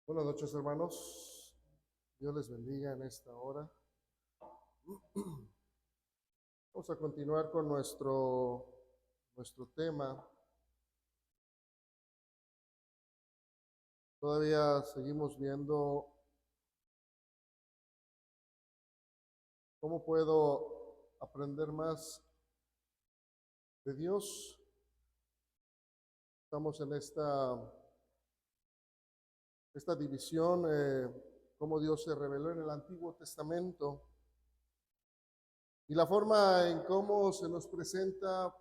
Buenas noches, hermanos. Dios les bendiga en esta hora. Vamos a continuar con nuestro tema. Todavía seguimos viendo cómo puedo aprender más de Dios. Estamos en esta división, cómo Dios se reveló en el Antiguo Testamento y la forma en cómo se nos presenta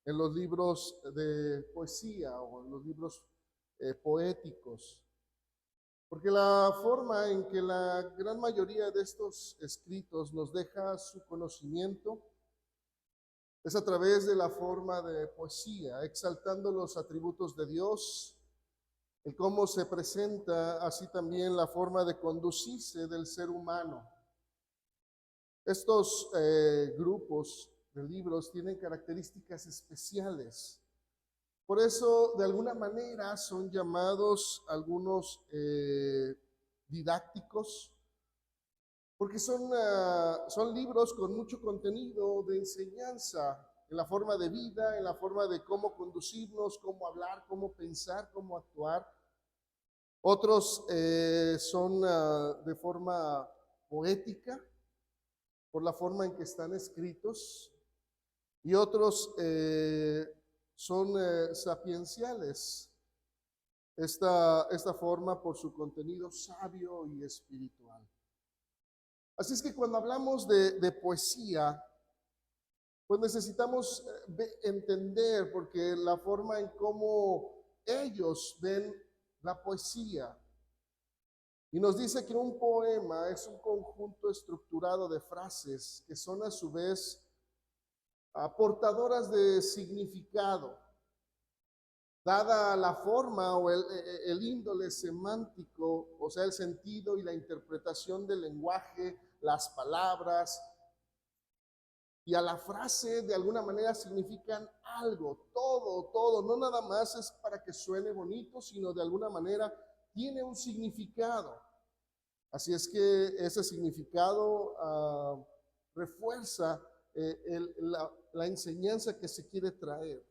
en los libros de poesía o en los libros poéticos. Porque la forma en que la gran mayoría de estos escritos nos deja su conocimiento es a través de la forma de poesía, exaltando los atributos de Dios, el cómo se presenta, así también la forma de conducirse del ser humano. Estos grupos de libros tienen características especiales. Por eso, de alguna manera, son llamados algunos didácticos, porque son libros con mucho contenido de enseñanza en la forma de vida, en la forma de cómo conducirnos, cómo hablar, cómo pensar, cómo actuar. Otros son de forma poética, por la forma en que están escritos, y otros son sapienciales, esta forma por su contenido sabio y espiritual. Así es que cuando hablamos de poesía, pues necesitamos entender, porque la forma en cómo ellos ven la poesía, y nos dice que un poema es un conjunto estructurado de frases que son a su vez portadoras de significado, dada la forma o el índole semántico, o sea, el sentido y la interpretación del lenguaje, las palabras, y a la frase de alguna manera significan algo, todo, no nada más es para que suene bonito, sino de alguna manera tiene un significado. Así es que ese significado refuerza la enseñanza que se quiere traer.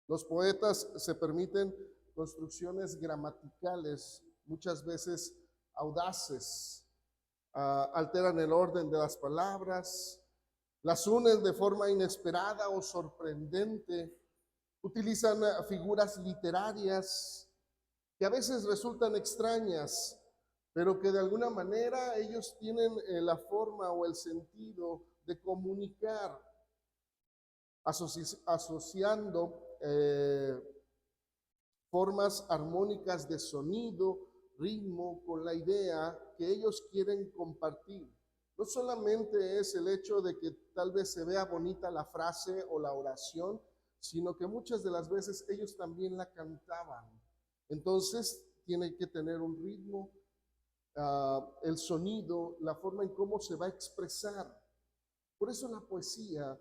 Los poetas se permiten construcciones gramaticales, muchas veces audaces, alteran el orden de las palabras, las unen de forma inesperada o sorprendente, utilizan figuras literarias que a veces resultan extrañas, pero que de alguna manera ellos tienen la forma o el sentido de comunicar, asociando formas armónicas de sonido, ritmo, con la idea que ellos quieren compartir. No solamente es el hecho de que tal vez se vea bonita la frase o la oración, sino que muchas de las veces ellos también la cantaban. Entonces tiene que tener un ritmo, el sonido, la forma en cómo se va a expresar. Por eso la poesía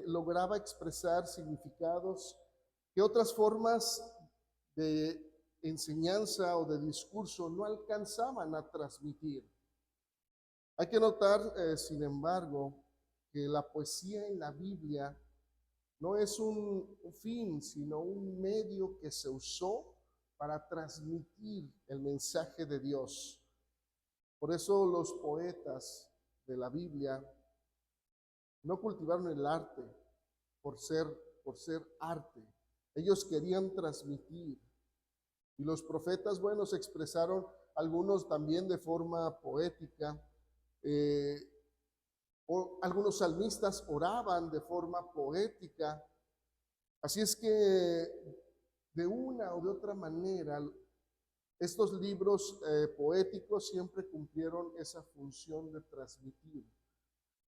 lograba expresar significados que otras formas de enseñanza o de discurso no alcanzaban a transmitir. Hay que notar, sin embargo, que la poesía en la Biblia no es un fin, sino un medio que se usó para transmitir el mensaje de Dios. Por eso los poetas de la Biblia no cultivaron el arte por ser arte. Ellos querían transmitir. Y los profetas, bueno, se expresaron algunos también de forma poética. O algunos salmistas oraban de forma poética. Así es que de una o de otra manera, estos libros poéticos siempre cumplieron esa función de transmitir.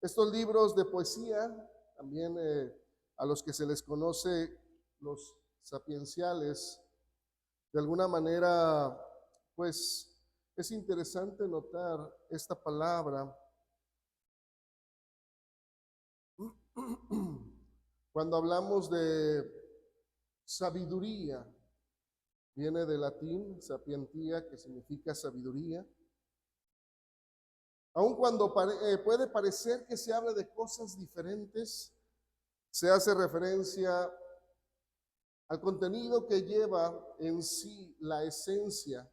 Estos libros de poesía, también a los que se les conoce los sapienciales, de alguna manera, pues es interesante notar esta palabra. Cuando hablamos de sabiduría, viene del latín sapientia, que significa sabiduría. Aun cuando puede parecer que se habla de cosas diferentes, se hace referencia al contenido que lleva en sí la esencia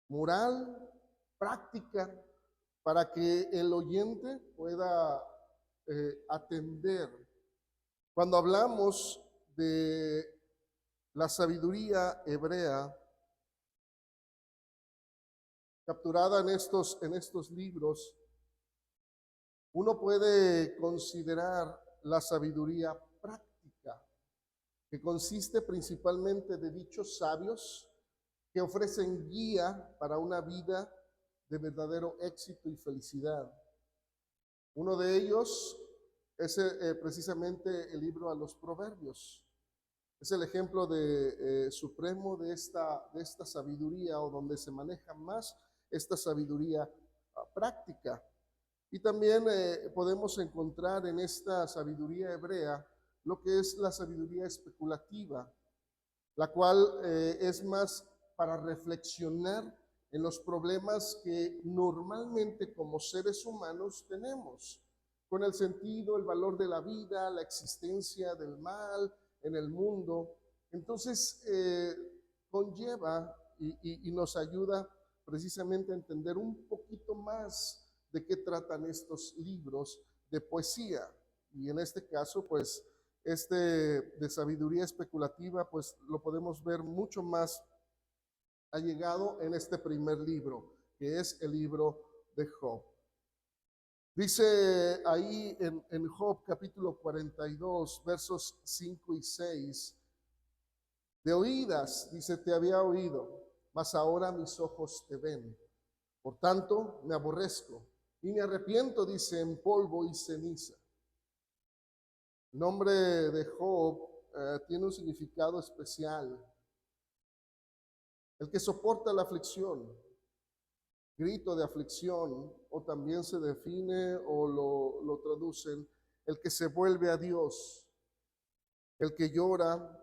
moral, práctica, para que el oyente pueda atender. Cuando hablamos de la sabiduría hebrea, capturada en estos libros, uno puede considerar la sabiduría práctica, que consiste principalmente de dichos sabios que ofrecen guía para una vida de verdadero éxito y felicidad. Uno de ellos es precisamente el libro a los Proverbios. Es el ejemplo supremo de esta sabiduría, o donde se maneja más esta sabiduría práctica. Y también podemos encontrar en esta sabiduría hebrea lo que es la sabiduría especulativa, la cual es más para reflexionar en los problemas que normalmente como seres humanos tenemos, con el sentido, el valor de la vida, la existencia del mal en el mundo. Entonces, conlleva y nos ayuda precisamente a entender un poquito más de qué tratan estos libros de poesía. Y en este caso, pues, de sabiduría especulativa, pues lo podemos ver mucho más allegado en este primer libro, que es el libro de Job. Dice ahí en Job capítulo 42, versos 5 y 6, de oídas, dice, te había oído, mas ahora mis ojos te ven. Por tanto, me aborrezco y me arrepiento, dice, en polvo y ceniza. El nombre de Job tiene un significado especial. El que soporta la aflicción, grito de aflicción, o también se define o lo traducen, el que se vuelve a Dios, el que llora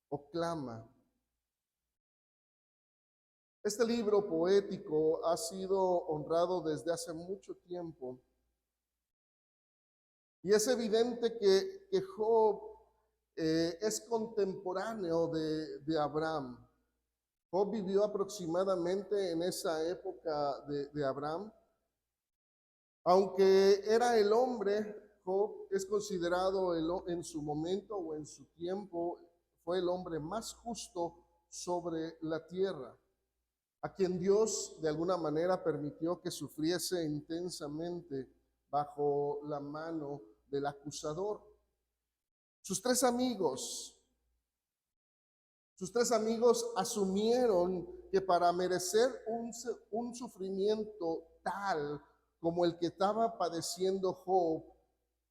o clama. Este libro poético ha sido honrado desde hace mucho tiempo, y es evidente que Job es contemporáneo de Abraham. Job vivió aproximadamente en esa época de Abraham. Aunque era el hombre, Job es considerado en su momento o en su tiempo, fue el hombre más justo sobre la tierra, a quien Dios de alguna manera permitió que sufriese intensamente bajo la mano del acusador. Sus tres amigos asumieron que para merecer un sufrimiento tal como el que estaba padeciendo Job,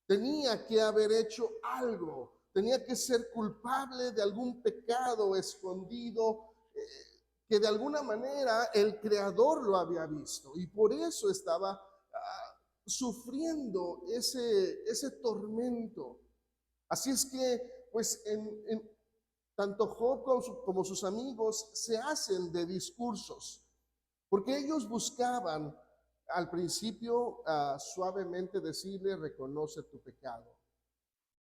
tenía que haber hecho algo, tenía que ser culpable de algún pecado escondido, que de alguna manera el Creador lo había visto, y por eso estaba sufriendo ese tormento. Así es que, pues, tanto Job como sus amigos se hacen de discursos, porque ellos buscaban al principio suavemente decirle, reconoce tu pecado.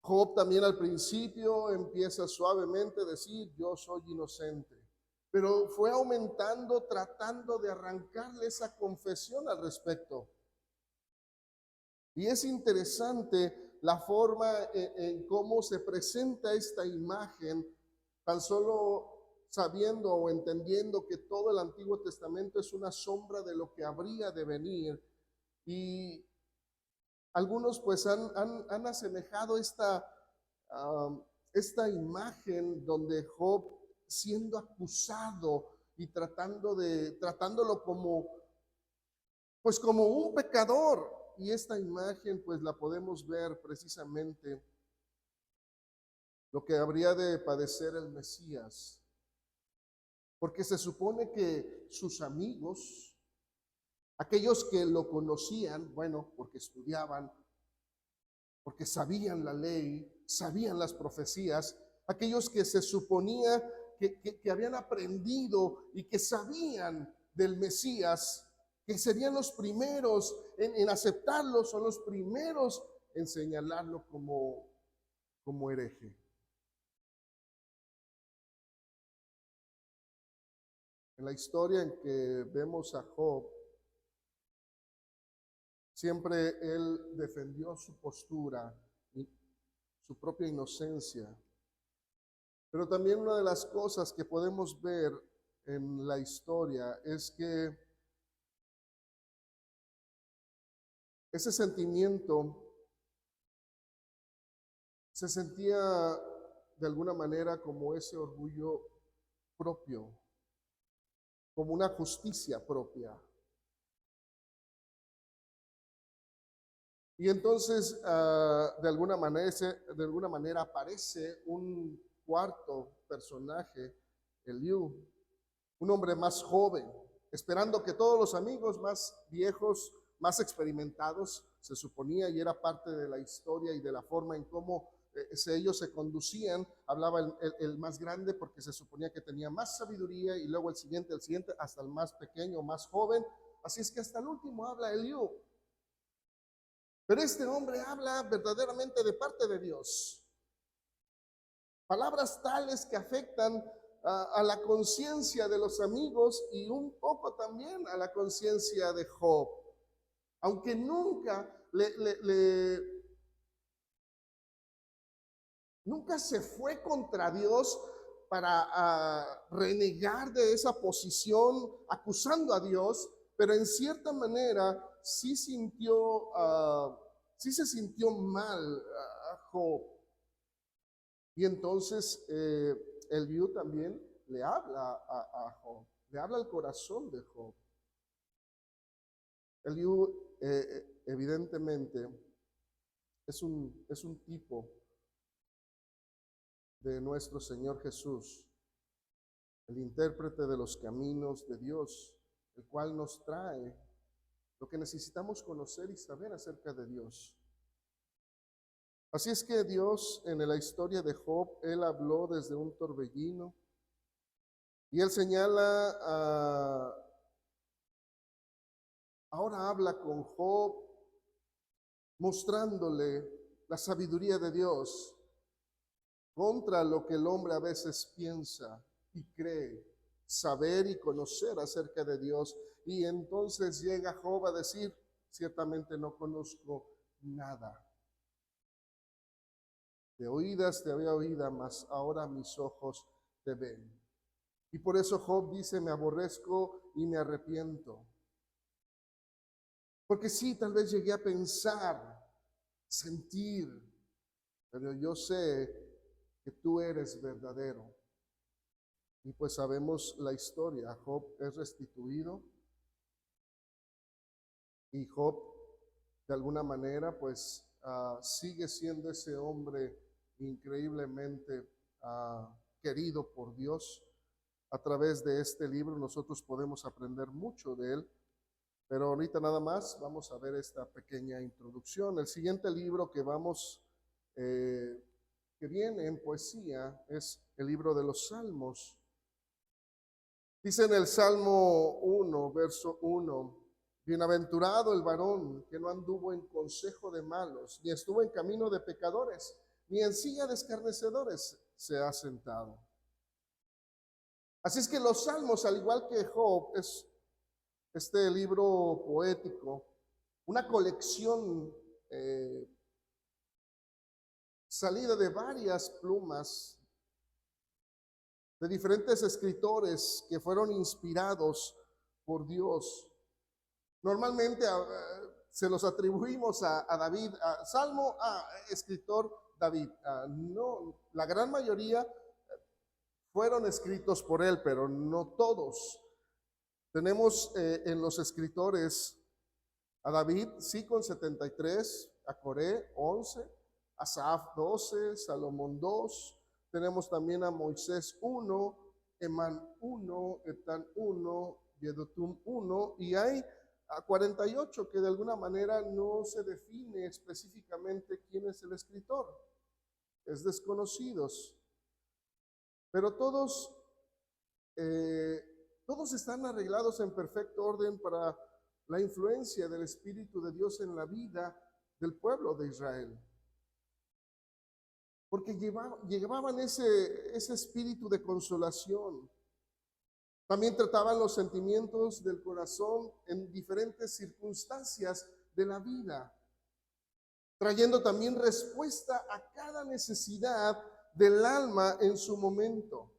Job también al principio empieza suavemente a decir, yo soy inocente, pero fue aumentando tratando de arrancarle esa confesión al respecto. Y es interesante la forma en cómo se presenta esta imagen, tan solo sabiendo o entendiendo que todo el Antiguo Testamento es una sombra de lo que habría de venir. Y algunos pues han asemejado esta imagen donde Job siendo acusado y tratándolo como un pecador. Y esta imagen pues la podemos ver precisamente lo que habría de padecer el Mesías. Porque se supone que sus amigos, aquellos que lo conocían, bueno, porque estudiaban, porque sabían la ley, sabían las profecías, aquellos que se suponía que habían aprendido y que sabían del Mesías, que serían los primeros en aceptarlo, son los primeros en señalarlo como hereje. En la historia en que vemos a Job, siempre él defendió su postura, su propia inocencia. Pero también una de las cosas que podemos ver en la historia es que ese sentimiento se sentía de alguna manera como ese orgullo propio, como una justicia propia. Y entonces, de alguna manera aparece un cuarto personaje, Eliú, un hombre más joven, esperando que todos los amigos más viejos, más experimentados, se suponía, y era parte de la historia y de la forma en cómo ellos se conducían. Hablaba el más grande porque se suponía que tenía más sabiduría, y luego el siguiente, hasta el más pequeño, más joven. Así es que hasta el último habla Eliú. Pero este hombre habla verdaderamente de parte de Dios. Palabras tales que afectan a la conciencia de los amigos y un poco también a la conciencia de Job. Aunque nunca nunca se fue contra Dios para renegar de esa posición acusando a Dios, pero en cierta manera sí se sintió mal a Job. Y entonces Eliú también le habla a Job, le habla al corazón de Job. Eliú evidentemente es un tipo de nuestro Señor Jesús, el intérprete de los caminos de Dios, el cual nos trae lo que necesitamos conocer y saber acerca de Dios. Así es que Dios, en la historia de Job, él habló desde un torbellino y él señala, ahora habla con Job, mostrándole la sabiduría de Dios contra lo que el hombre a veces piensa y cree saber y conocer acerca de Dios. Y entonces llega Job a decir, ciertamente no conozco nada. De oídas te había oído, mas ahora mis ojos te ven. Y por eso Job dice, me aborrezco y me arrepiento. Porque sí, tal vez llegué a pensar, sentir, pero yo sé que tú eres verdadero. Y pues sabemos la historia. Job es restituido y Job de alguna manera pues sigue siendo ese hombre increíblemente querido por Dios. A través de este libro nosotros podemos aprender mucho de él, pero ahorita nada más vamos a ver esta pequeña introducción. El siguiente libro que que viene en poesía es el libro de los Salmos. Dice en el Salmo 1, verso 1, bienaventurado el varón que no anduvo en consejo de malos, ni estuvo en camino de pecadores, ni en silla de escarnecedores se ha sentado. Así es que los Salmos, al igual que Job, es este libro poético, una colección salida de varias plumas de diferentes escritores que fueron inspirados por Dios. Normalmente se los atribuimos a David, Salmo, escritor David. No, la gran mayoría fueron escritos por él, pero no todos. Tenemos en los escritores a David, sí, con 73, a Coré, 11, a Asaf, 12, Salomón, 2. Tenemos también a Moisés, 1, Emán, 1, Etán, 1, Yedutum, 1, y hay a 48 que de alguna manera no se define específicamente quién es el escritor. Es desconocidos. Pero todos todos están arreglados en perfecto orden para la influencia del Espíritu de Dios en la vida del pueblo de Israel. Porque llevaban ese espíritu de consolación. También trataban los sentimientos del corazón en diferentes circunstancias de la vida, trayendo también respuesta a cada necesidad del alma en su momento.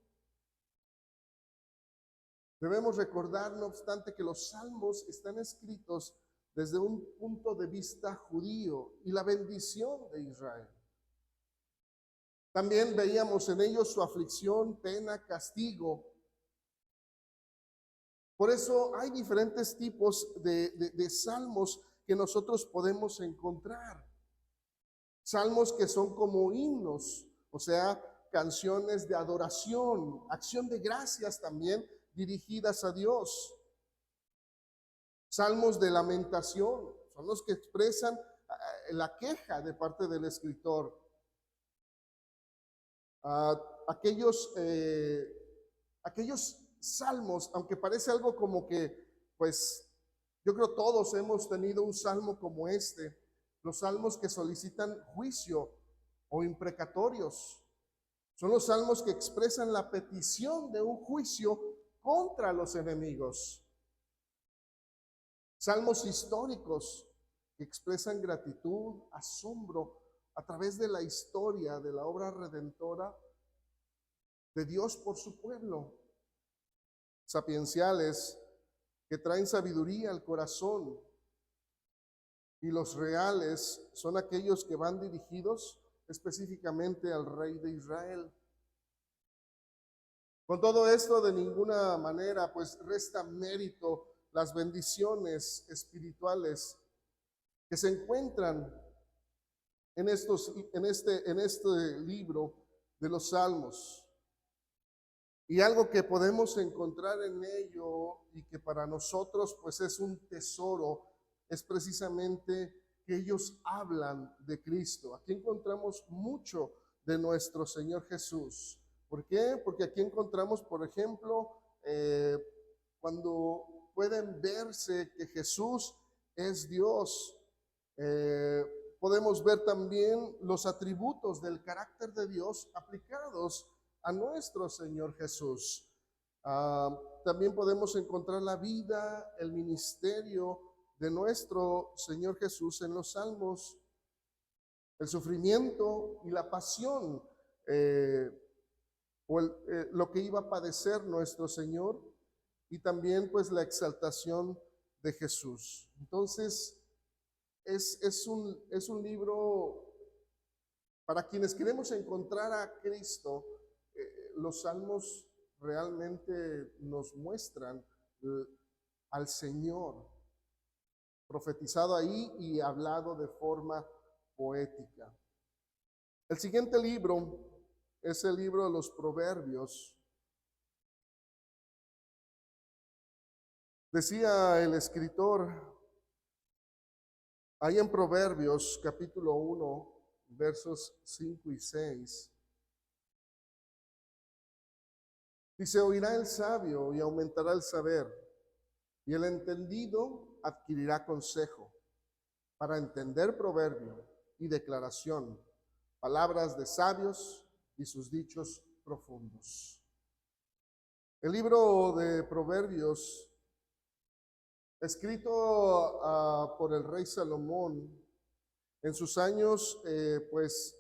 Debemos recordar, no obstante, que los salmos están escritos desde un punto de vista judío y la bendición de Israel. También veíamos en ellos su aflicción, pena, castigo. Por eso hay diferentes tipos de salmos que nosotros podemos encontrar. Salmos que son como himnos, o sea, canciones de adoración, acción de gracias también dirigidas a Dios. Salmos de lamentación, son los que expresan la queja de parte del escritor. Aquellos salmos, aunque parece algo como que, pues, yo creo todos hemos tenido un salmo como este, los salmos que solicitan juicio o imprecatorios. Son los salmos que expresan la petición de un juicio contra los enemigos. Salmos históricos que expresan gratitud, asombro a través de la historia, de la obra redentora de Dios por su pueblo. Sapienciales que traen sabiduría al corazón. Y los reales son aquellos que van dirigidos específicamente al Rey de Israel. Con todo esto, de ninguna manera, pues resta mérito las bendiciones espirituales que se encuentran en este libro de los Salmos. Y algo que podemos encontrar en ello y que para nosotros pues es un tesoro, es precisamente que ellos hablan de Cristo. Aquí encontramos mucho de nuestro Señor Jesús. ¿Por qué? Porque aquí encontramos, por ejemplo, cuando pueden verse que Jesús es Dios. Podemos ver también los atributos del carácter de Dios aplicados a nuestro Señor Jesús. También podemos encontrar la vida, el ministerio de nuestro Señor Jesús en los Salmos, el sufrimiento y la pasión, lo que iba a padecer nuestro Señor, y también pues la exaltación de Jesús. Entonces, es un libro para quienes queremos encontrar a Cristo. Los salmos realmente nos muestran al Señor profetizado ahí y hablado de forma poética. El siguiente libro es el libro de los Proverbios. Decía el escritor ahí en Proverbios capítulo 1, versos 5 y 6. Dice: oirá el sabio y aumentará el saber, y el entendido adquirirá consejo, para entender proverbio y declaración, palabras de sabios y sus dichos profundos. El libro de Proverbios, escrito por el rey Salomón en sus años pues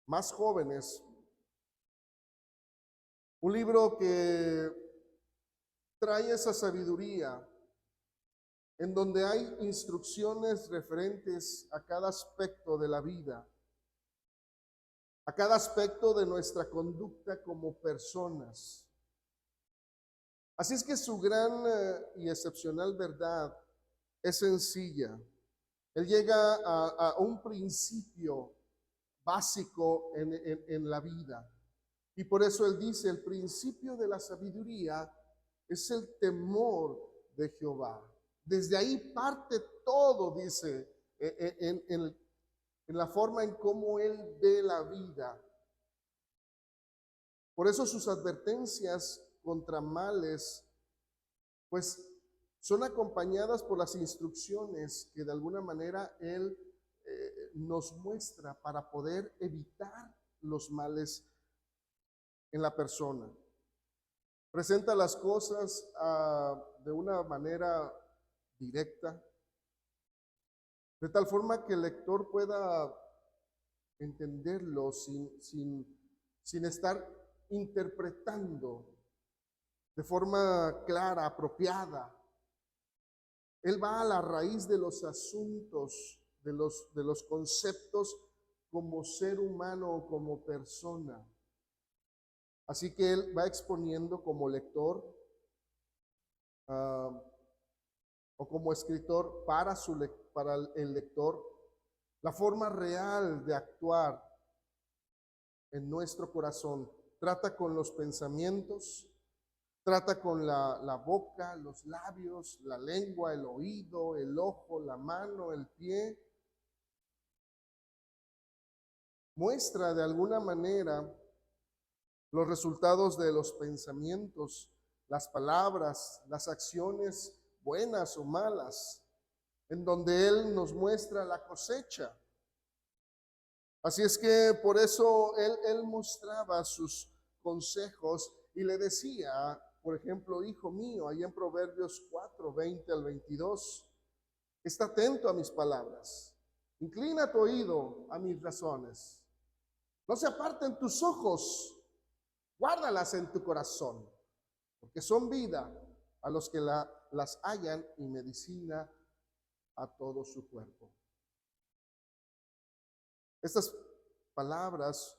más jóvenes, un libro que trae esa sabiduría en donde hay instrucciones referentes a cada aspecto de la vida, a cada aspecto de nuestra conducta como personas. Así es que su gran y excepcional verdad es sencilla. Él llega a un principio básico en la vida. Y por eso él dice: el principio de la sabiduría es el temor de Jehová. Desde ahí parte todo, dice, en la forma en cómo él ve la vida. Por eso sus advertencias contra males, pues son acompañadas por las instrucciones que de alguna manera Él nos muestra para poder evitar los males en la persona. Presenta las cosas de una manera directa, de tal forma que el lector pueda entenderlo sin estar interpretando de forma clara, apropiada. Él va a la raíz de los asuntos, de los conceptos como ser humano o como persona. Así que él va exponiendo como lector o como escritor para el lector la forma real de actuar en nuestro corazón. Trata con los pensamientos, trata con la boca, los labios, la lengua, el oído, el ojo, la mano, el pie. Muestra de alguna manera los resultados de los pensamientos, las palabras, las acciones buenas o malas, en donde Él nos muestra la cosecha. Así es que por eso él mostraba sus consejos y le decía, por ejemplo, hijo mío, ahí en Proverbios 4, 20 al 22, está atento a mis palabras, inclina tu oído a mis razones, no se aparten tus ojos, guárdalas en tu corazón, porque son vida a los que las hallan y medicina a todo su cuerpo. Estas palabras,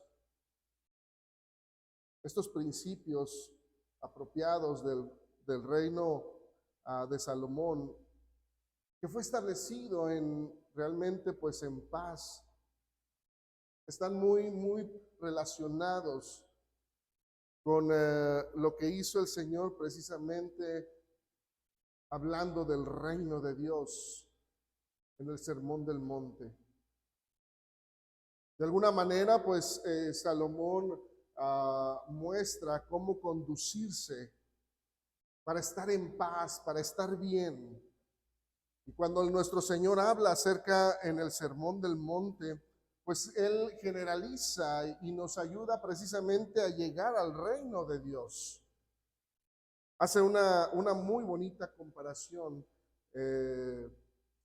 estos principios apropiados del reino de Salomón, que fue establecido realmente pues en paz, están muy relacionados con lo que hizo el Señor precisamente hablando del reino de Dios en el Sermón del Monte. De alguna manera, pues Salomón muestra cómo conducirse para estar en paz, para estar bien. Y cuando nuestro Señor habla acerca en el Sermón del Monte, pues Él generaliza y nos ayuda precisamente a llegar al reino de Dios. Hace una muy bonita comparación.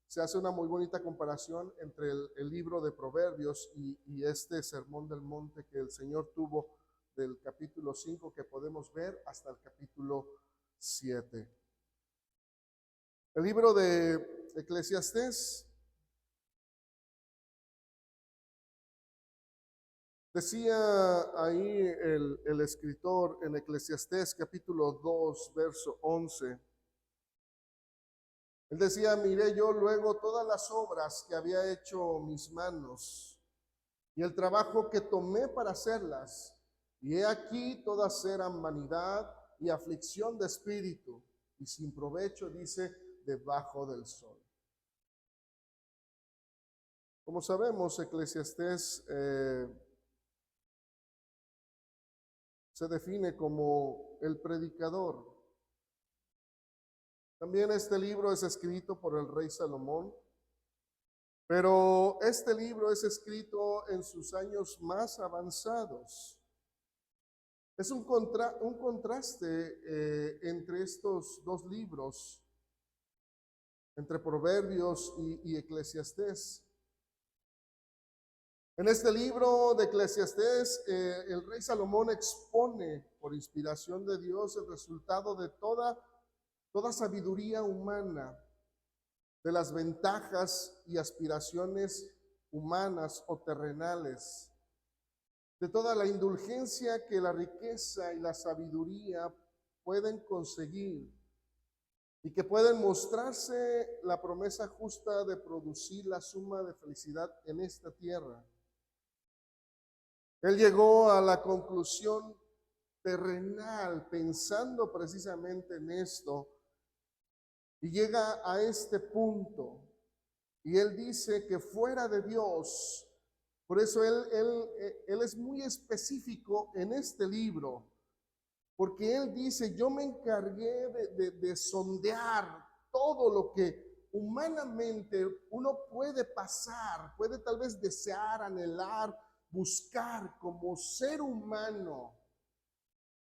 Se hace una muy bonita comparación entre el libro de Proverbios y este Sermón del Monte que el Señor tuvo del capítulo 5 que podemos ver hasta el capítulo 7. El libro de Eclesiastés decía ahí el escritor en Eclesiastés capítulo 2, verso 11. Él decía, miré yo luego todas las obras que había hecho mis manos y el trabajo que tomé para hacerlas, y he aquí todas eran vanidad y aflicción de espíritu, y sin provecho, dice, debajo del sol. Como sabemos, Eclesiastés se define como el predicador. También este libro es escrito por el rey Salomón, pero este libro es escrito en sus años más avanzados. Es un contraste entre estos dos libros, entre Proverbios y Eclesiastés. En este libro de Eclesiastés, el rey Salomón expone por inspiración de Dios el resultado de toda sabiduría humana, de las ventajas y aspiraciones humanas o terrenales, de toda la indulgencia que la riqueza y la sabiduría pueden conseguir y que pueden mostrarse la promesa justa de producir la suma de felicidad en esta tierra. Él llegó a la conclusión terrenal pensando precisamente en esto y llega a este punto y él dice que fuera de Dios, por eso él es muy específico en este libro, porque él dice, yo me encargué de sondear todo lo que humanamente uno puede pasar, puede tal vez desear, anhelar, buscar como ser humano.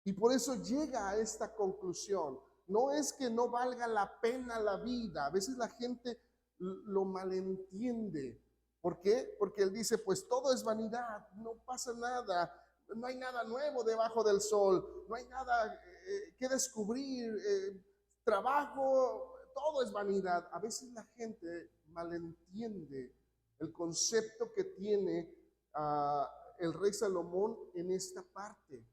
Y por eso llega a esta conclusión. No es que no valga la pena la vida. A veces la gente lo malentiende. ¿Por qué? Porque él dice, pues todo es vanidad, no pasa nada, no hay nada nuevo debajo del sol, no hay nada que descubrir, trabajo, todo es vanidad. A veces la gente malentiende el concepto que tiene el rey Salomón en esta parte.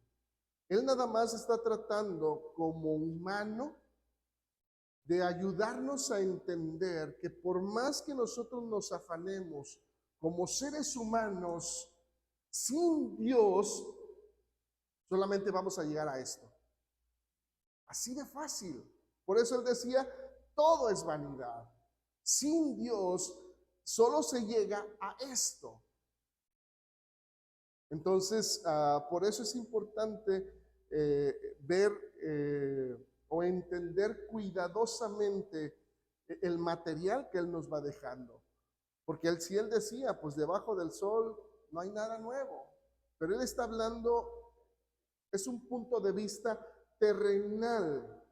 Él nada más está tratando como humano de ayudarnos a entender que por más que nosotros nos afanemos como seres humanos sin Dios, solamente vamos a llegar a esto. Así de fácil. Por eso él decía, todo es vanidad. Sin Dios solo se llega a esto. Entonces, por eso es importante ver o entender cuidadosamente el material que Él nos va dejando. Porque si Él decía, pues debajo del sol no hay nada nuevo. Pero Él está hablando, es un punto de vista terrenal.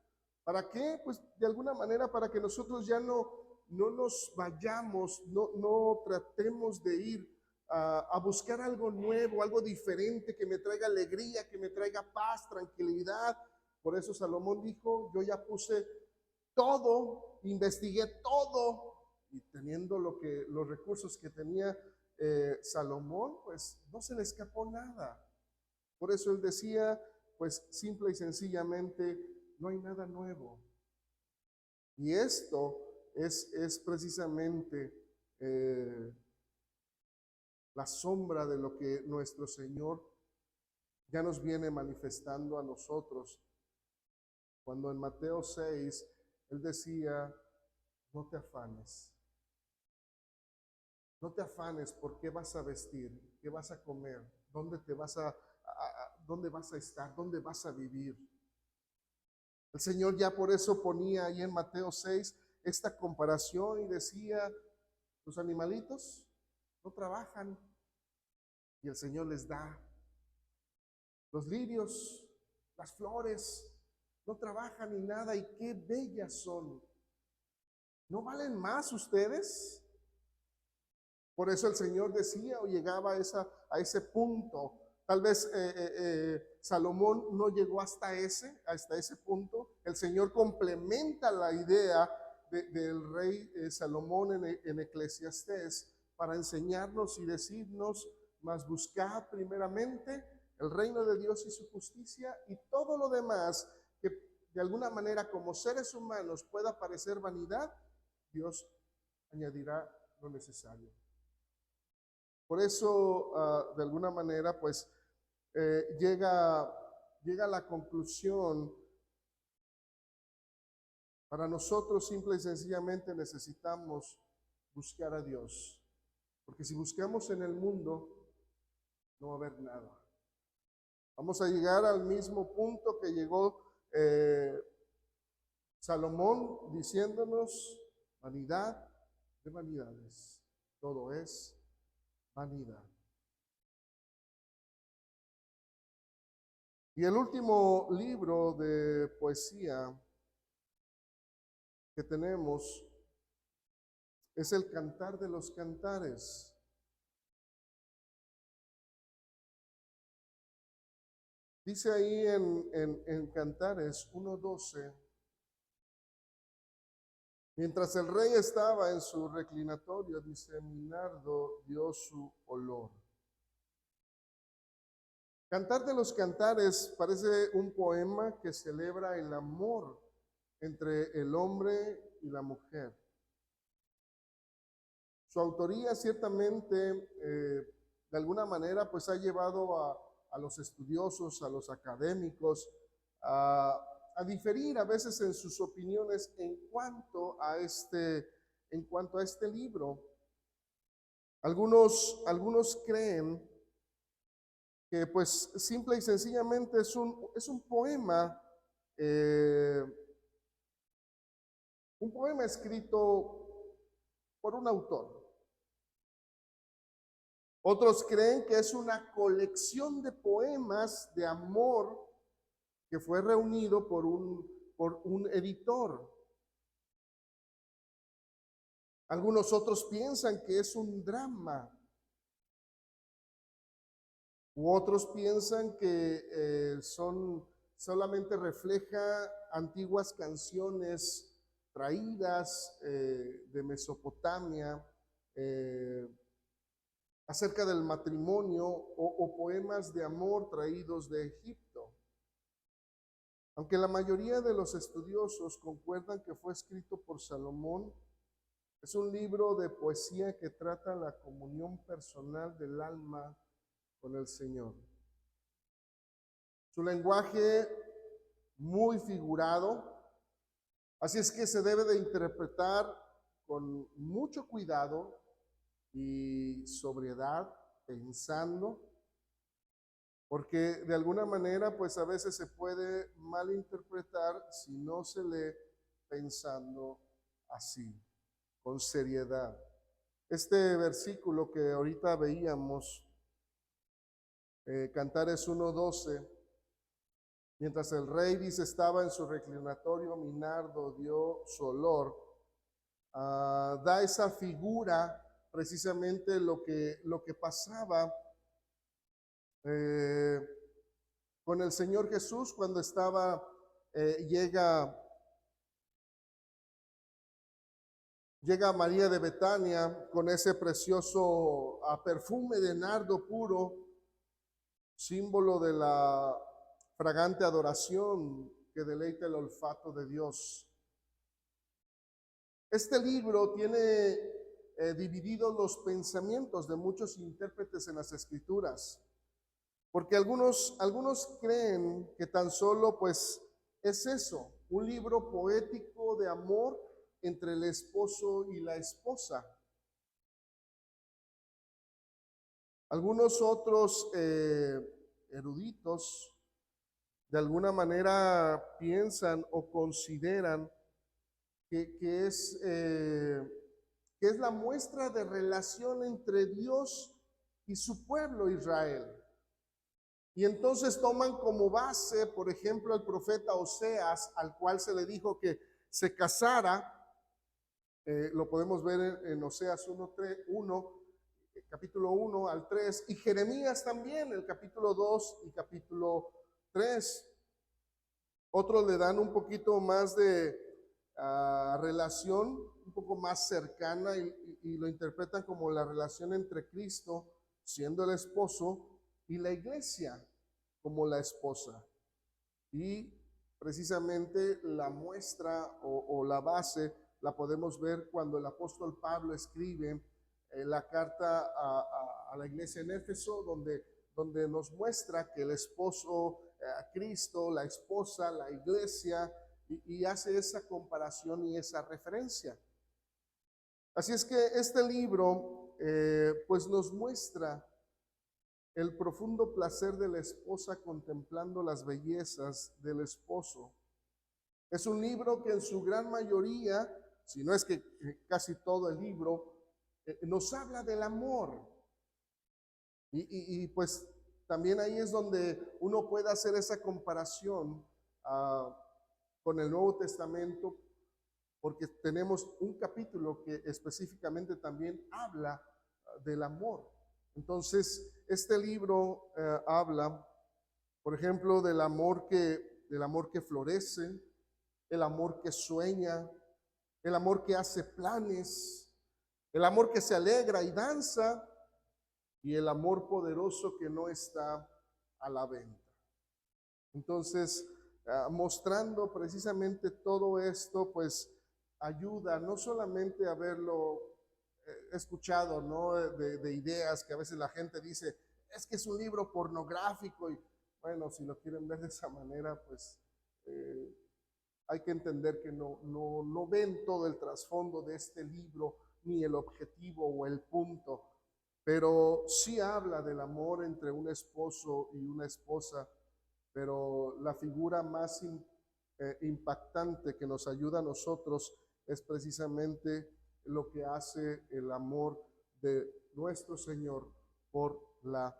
¿Para qué? Pues de alguna manera para que nosotros ya no nos vayamos, no tratemos de ir a buscar algo nuevo, algo diferente que me traiga alegría, que me traiga paz, tranquilidad. Por eso Salomón dijo, yo ya puse todo, investigué todo, y teniendo los recursos que tenía Salomón, pues no se le escapó nada. Por eso él decía, pues simple y sencillamente, no hay nada nuevo. Y esto es precisamente la sombra de lo que nuestro Señor ya nos viene manifestando a nosotros. Cuando en Mateo 6, Él decía, no te afanes. No te afanes por qué vas a vestir, qué vas a comer, dónde dónde vas a estar, dónde vas a vivir. El Señor ya por eso ponía ahí en Mateo 6 esta comparación y decía, los animalitos no trabajan y el Señor les da. Los lirios, las flores, no trabajan ni nada y qué bellas son. ¿No valen más ustedes? Por eso el Señor decía o llegaba a ese punto. Tal vez Salomón no llegó hasta ese punto. El Señor complementa la idea del rey Salomón en Eclesiastés para enseñarnos y decirnos, mas buscad primeramente el reino de Dios y su justicia, y todo lo demás que de alguna manera como seres humanos pueda parecer vanidad, Dios añadirá lo necesario. Por eso, de alguna manera, pues llega a la conclusión, para nosotros simple y sencillamente necesitamos buscar a Dios. Porque si buscamos en el mundo, no va a haber nada. Vamos a llegar al mismo punto que llegó Salomón diciéndonos, vanidad de vanidades, todo es vanidad. Y el último libro de poesía que tenemos es el Cantar de los Cantares. Dice ahí en Cantares 1:12, mientras el rey estaba en su reclinatorio, dice, mi nardo dio su olor. Cantar de los Cantares parece un poema que celebra el amor entre el hombre y la mujer. Su autoría ciertamente, de alguna manera, pues ha llevado a los estudiosos, a los académicos, a diferir a veces en sus opiniones en cuanto a este libro. Algunos creen que pues simple y sencillamente es un poema, escrito por un autor. Otros creen que es una colección de poemas de amor que fue reunido por un editor. Algunos otros piensan que es un drama. U otros piensan que solamente refleja antiguas canciones traídas de Mesopotamia, acerca del matrimonio o poemas de amor traídos de Egipto. Aunque la mayoría de los estudiosos concuerdan que fue escrito por Salomón, es un libro de poesía que trata la comunión personal del alma con el Señor. Su lenguaje muy figurado, así es que se debe de interpretar con mucho cuidado y sobriedad, pensando, porque de alguna manera pues a veces se puede malinterpretar si no se lee pensando así, con seriedad. Este versículo que ahorita veíamos, Cantares 1:12, mientras el rey dice estaba en su reclinatorio, mi nardo dio su olor, da esa figura precisamente lo que pasaba con el Señor Jesús cuando llega María de Betania con ese precioso perfume de nardo puro, símbolo de la fragante adoración que deleita el olfato de Dios. Este libro tiene divididos los pensamientos de muchos intérpretes en las Escrituras, porque algunos creen que tan solo pues es eso, un libro poético de amor entre el esposo y la esposa. Algunos otros eruditos de alguna manera piensan o consideran que es la muestra de relación entre Dios y su pueblo Israel. Y entonces toman como base, por ejemplo, el profeta Oseas, al cual se le dijo que se casara. Lo podemos ver en Oseas 1, capítulo 1 al 3, y Jeremías también, el capítulo 2 y capítulo 3. Otros le dan un poquito más de relación, un poco más cercana, y lo interpretan como la relación entre Cristo, siendo el esposo, y la iglesia como la esposa. Y precisamente la muestra o la base la podemos ver cuando el apóstol Pablo escribe la carta a la iglesia en Éfeso, donde nos muestra que el esposo, Cristo, la esposa, la iglesia, y hace esa comparación y esa referencia. Así es que este libro pues nos muestra el profundo placer de la esposa contemplando las bellezas del esposo. Es un libro que en su gran mayoría, si no es que casi todo el libro, nos habla del amor. Y pues también ahí es donde uno puede hacer esa comparación con el Nuevo Testamento, porque tenemos un capítulo que específicamente también habla del amor. Entonces, este libro habla, por ejemplo, del amor que florece, el amor que sueña, el amor que hace planes, el amor que se alegra y danza, y el amor poderoso que no está a la venta. Entonces, mostrando precisamente todo esto, pues ayuda no solamente a verlo escuchado, ¿no? De ideas que a veces la gente dice, es que es un libro pornográfico, y bueno, si lo quieren ver de esa manera, pues hay que entender que no ven todo el trasfondo de este libro, ni el objetivo o el punto. pero sí habla del amor entre un esposo y una esposa, pero la figura más impactante que nos ayuda a nosotros es precisamente lo que hace el amor de nuestro Señor por la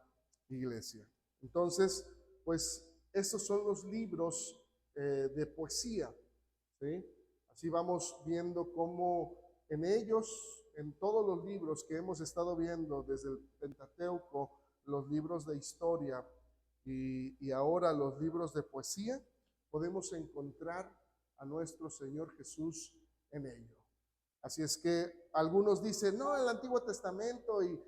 iglesia. Entonces, pues estos son los libros de poesía, ¿sí? Así vamos viendo cómo en ellos, en todos los libros que hemos estado viendo desde el Pentateuco, los libros de historia y ahora los libros de poesía, podemos encontrar a nuestro Señor Jesús en ello. Así es que algunos dicen, no, el Antiguo Testamento y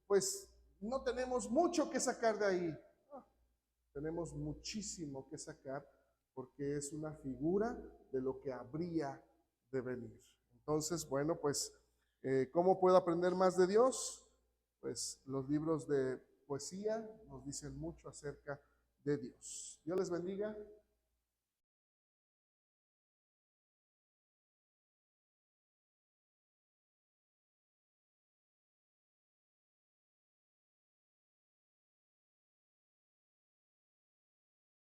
pues no tenemos mucho que sacar de ahí. No, tenemos muchísimo que sacar porque es una figura de lo que habría de venir. Entonces, bueno, pues, ¿cómo puedo aprender más de Dios? Pues los libros de poesía nos dicen mucho acerca de Dios. Dios les bendiga.